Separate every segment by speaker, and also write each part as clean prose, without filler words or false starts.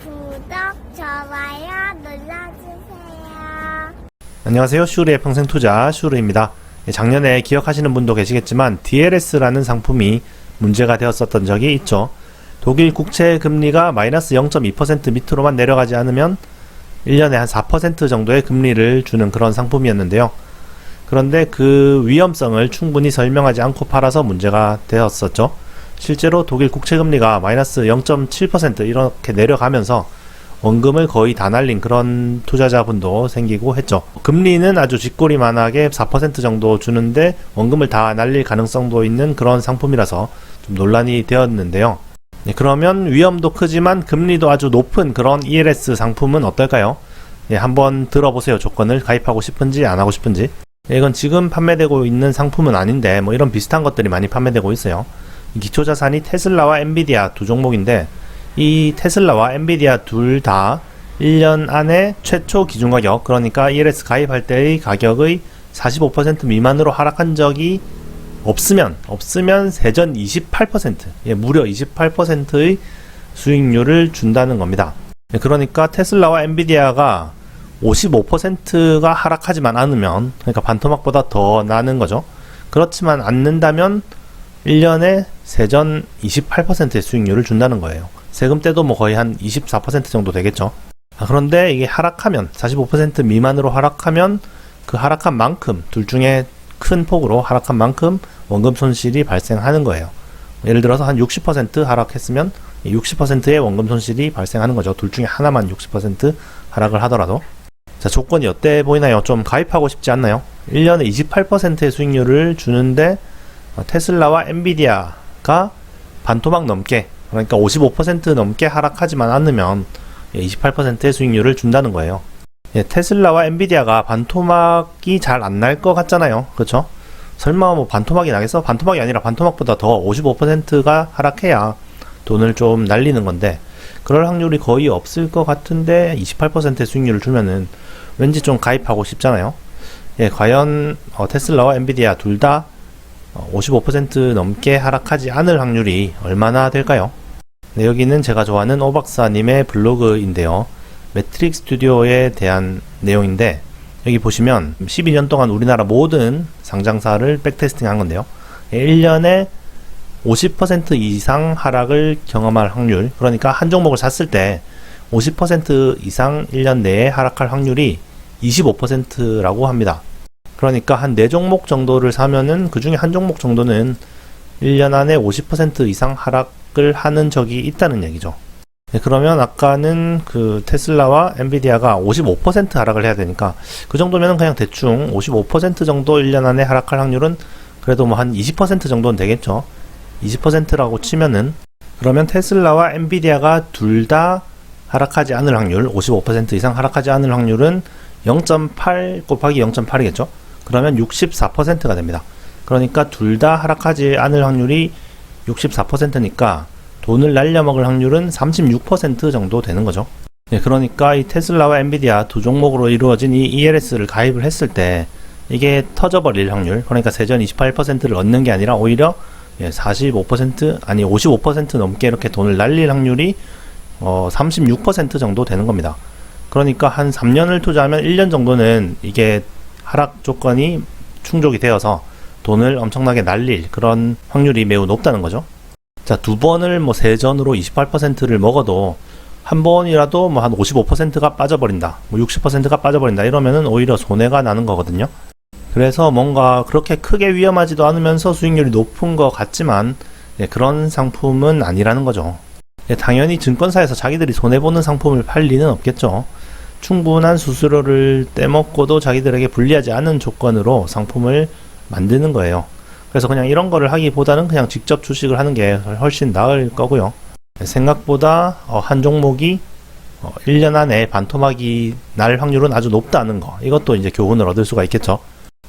Speaker 1: 구독, 좋아요 눌러주세요.
Speaker 2: 안녕하세요. 슈리의 평생투자 슈리입니다. 작년에 기억하시는 분도 계시겠지만 DLS라는 상품이 문제가 되었었던 적이 있죠. 독일 국채 금리가 마이너스 0.2% 밑으로만 내려가지 않으면 1년에 한 4% 정도의 금리를 주는 그런 상품이었는데요. 그런데 그 위험성을 충분히 설명하지 않고 팔아서 문제가 되었었죠. 실제로 독일 국채 금리가 마이너스 0.7% 이렇게 내려가면서 원금을 거의 다 날린 그런 투자자분도 생기고 했죠. 금리는 아주 쥐꼬리만하게 4% 정도 주는데 원금을 다 날릴 가능성도 있는 그런 상품이라서 좀 논란이 되었는데요. 그러면 위험도 크지만 금리도 아주 높은 그런 ELS 상품은 어떨까요? 한번 들어보세요. 조건을 가입하고 싶은지 안 하고 싶은지. 이건 지금 판매되고 있는 상품은 아닌데 뭐 이런 비슷한 것들이 많이 판매되고 있어요. 기초자산이 테슬라와 엔비디아 두 종목인데 이 테슬라와 엔비디아 둘 다 1년 안에 최초 기준가격, 그러니까 ELS 가입할 때의 가격의 45% 미만으로 하락한 적이 없으면 세전 28%, 무려 28%의 수익률을 준다는 겁니다. 그러니까 테슬라와 엔비디아가 55%가 하락하지만 않으면, 그러니까 반토막보다 더 나는 거죠. 그렇지만 않는다면 1년에 세전 28%의 수익률을 준다는 거예요. 세금 떼도 뭐 거의 한 24% 정도 되겠죠. 그런데 이게 하락하면 45% 미만으로 하락하면 그 하락한 만큼, 둘 중에 큰 폭으로 하락한 만큼 원금 손실이 발생하는 거예요. 예를 들어서 한 60% 하락했으면 60%의 원금 손실이 발생하는 거죠. 둘 중에 하나만 60% 하락을 하더라도. 자, 조건이 어때 보이나요? 좀 가입하고 싶지 않나요? 1년에 28%의 수익률을 주는데 테슬라와 엔비디아가 반토막 넘게, 그러니까 55% 넘게 하락하지만 않으면 28%의 수익률을 준다는 거예요. 테슬라와 엔비디아가 반토막이 잘 안 날 것 같잖아요. 그렇죠? 설마 뭐 반토막이 나겠어? 반토막이 아니라 반토막보다 더 55%가 하락해야 돈을 좀 날리는 건데 그럴 확률이 거의 없을 것 같은데 28%의 수익률을 주면은 왠지 좀 가입하고 싶잖아요. 과연 테슬라와 엔비디아 둘 다 55% 넘게 하락하지 않을 확률이 얼마나 될까요? 여기는 제가 좋아하는 오 박사님의 블로그인데요. 매트릭 스튜디오에 대한 내용인데 여기 보시면 12년 동안 우리나라 모든 상장사를 백테스팅 한 건데요. 1년에 50% 이상 하락을 경험할 확률, 그러니까 한 종목을 샀을 때 50% 이상 1년 내에 하락할 확률이 25%라고 합니다. 그러니까 한 4종목 정도를 사면은 그 중에 한 종목 정도는 1년 안에 50% 이상 하락을 하는 적이 있다는 얘기죠. 그러면 아까는 그 테슬라와 엔비디아가 55% 하락을 해야 되니까 그 정도면 그냥 대충 55% 정도 1년 안에 하락할 확률은 그래도 뭐 한 20% 정도는 되겠죠. 20%라고 치면은 그러면 테슬라와 엔비디아가 둘 다 하락하지 않을 확률, 55% 이상 하락하지 않을 확률은 0.8 곱하기 0.8이겠죠. 그러면 64%가 됩니다. 그러니까 둘 다 하락하지 않을 확률이 64%니까 돈을 날려먹을 확률은 36% 정도 되는 거죠. 그러니까 이 테슬라와 엔비디아 두 종목으로 이루어진 이 ELS를 가입을 했을 때 이게 터져버릴 확률, 그러니까 세전 28%를 얻는 게 아니라 오히려 45% 아니 55% 넘게 이렇게 돈을 날릴 확률이 36% 정도 되는 겁니다. 그러니까 한 3년을 투자하면 1년 정도는 이게 하락 조건이 충족이 되어서 돈을 엄청나게 날릴 그런 확률이 매우 높다는 거죠. 자, 두 번을 뭐 세전으로 28%를 먹어도 한 번이라도 뭐 한 55%가 빠져버린다, 뭐 60%가 빠져버린다 이러면은 오히려 손해가 나는 거거든요. 그래서 뭔가 그렇게 크게 위험하지도 않으면서 수익률이 높은 것 같지만 그런 상품은 아니라는 거죠. 당연히 증권사에서 자기들이 손해보는 상품을 팔 리는 없겠죠. 충분한 수수료를 떼먹고도 자기들에게 불리하지 않은 조건으로 상품을 만드는 거예요. 그래서 그냥 이런 거를 하기보다는 그냥 직접 주식을 하는 게 훨씬 나을 거고요. 생각보다 한 종목이 1년 안에 반토막이 날 확률은 아주 높다는 거, 이것도 이제 교훈을 얻을 수가 있겠죠.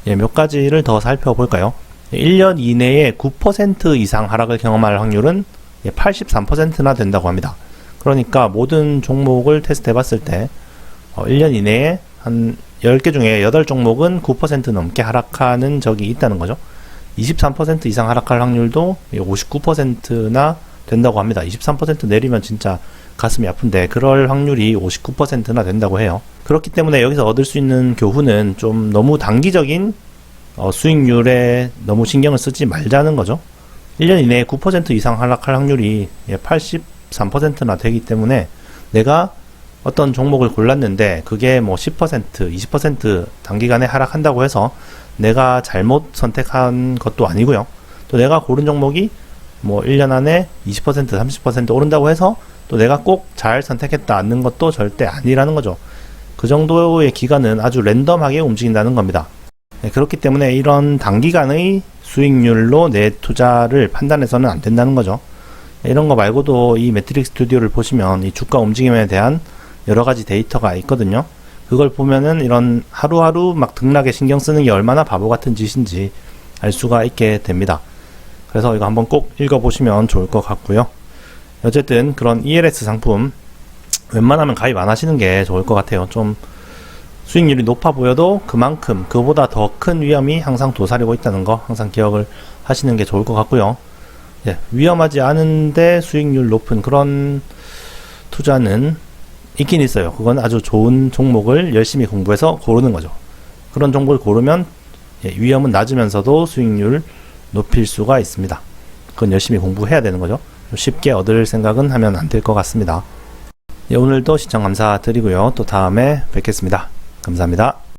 Speaker 2: 몇 가지를 더 살펴볼까요? 1년 이내에 9% 이상 하락을 경험할 확률은 83%나 된다고 합니다. 그러니까 모든 종목을 테스트 해봤을 때 1년 이내에 한 10개 중에 8종목은 9% 넘게 하락하는 적이 있다는 거죠. 23% 이상 하락할 확률도 59%나 된다고 합니다. 23% 내리면 진짜 가슴이 아픈데 그럴 확률이 59%나 된다고 해요. 그렇기 때문에 여기서 얻을 수 있는 교훈은 좀 너무 단기적인 수익률에 너무 신경을 쓰지 말자는 거죠. 1년 이내에 9% 이상 하락할 확률이 83%나 되기 때문에 내가 어떤 종목을 골랐는데 그게 뭐 10%, 20% 단기간에 하락한다고 해서 내가 잘못 선택한 것도 아니고요. 또 내가 고른 종목이 뭐 1년 안에 20%, 30% 오른다고 해서 또 내가 꼭 잘 선택했다 않는 것도 절대 아니라는 거죠. 그 정도의 기간은 아주 랜덤하게 움직인다는 겁니다. 네, 그렇기 때문에 이런 단기간의 수익률로 내 투자를 판단해서는 안 된다는 거죠. 이런 거 말고도 이 매트릭 스튜디오를 보시면 이 주가 움직임에 대한 여러 가지 데이터가 있거든요. 그걸 보면은 이런 하루하루 막 등락에 신경 쓰는 게 얼마나 바보 같은 짓인지 알 수가 있게 됩니다. 그래서 이거 한번 꼭 읽어보시면 좋을 것 같고요. 어쨌든 그런 ELS 상품 웬만하면 가입 안 하시는 게 좋을 것 같아요. 좀 수익률이 높아 보여도 그만큼 그보다 더 큰 위험이 항상 도사리고 있다는 거 항상 기억을 하시는 게 좋을 것 같고요. 예, 위험하지 않은데 수익률 높은 그런 투자는 있긴 있어요. 그건 아주 좋은 종목을 열심히 공부해서 고르는 거죠. 그런 종목을 고르면 위험은 낮으면서도 수익률 높일 수가 있습니다. 그건 열심히 공부해야 되는 거죠. 쉽게 얻을 생각은 하면 안 될 것 같습니다. 오늘도 시청 감사드리고요. 또 다음에 뵙겠습니다. 감사합니다.